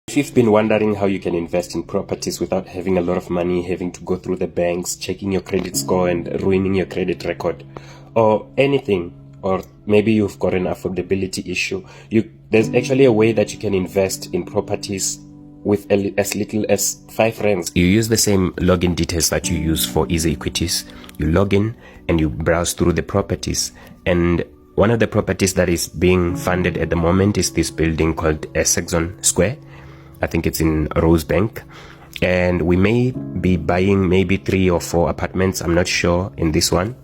If you've been wondering how you can invest in properties without having a lot of money, having to go through the banks, checking your credit score and ruining your credit record, or anything, or maybe you've got an affordability issue, there's actually a way that you can invest in properties with as little as 5 rands. You use the same login details that you use for Easy Equities. You log in and you browse through the properties, and one of the properties that is being funded at the moment is this building called Sexton Square. I think it's in Rosebank, and we may be buying maybe 3 or 4 apartments. I'm not sure in this one.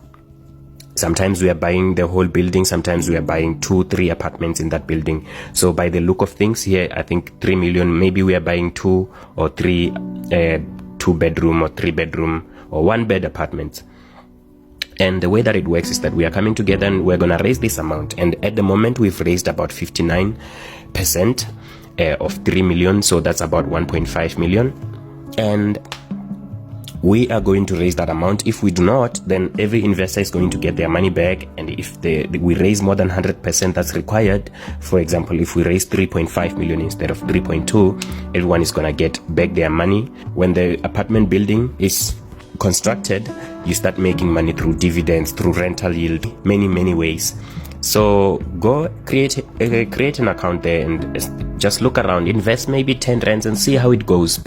Sometimes we are buying the whole building. Sometimes we are buying 2-3 apartments in that building. So by the look of things here, I think 3 million, maybe we are buying 2 or 3 2-bedroom or 3-bedroom or 1-bed apartments. And the way that it works is that we are coming together and we're going to raise this amount. And at the moment, we've raised about 59% of 3 million. So that's about 1.5 million. And we are going to raise that amount. If we do not, then every investor is going to get their money back. And if we raise more than 100% that's required, for example, if we raise 3.5 million instead of 3.2, everyone is going to get back their money. When the apartment building is constructed, you start making money through dividends, through rental yield, many ways. So go create an account there and just look around, invest maybe 10 rands and see how it goes.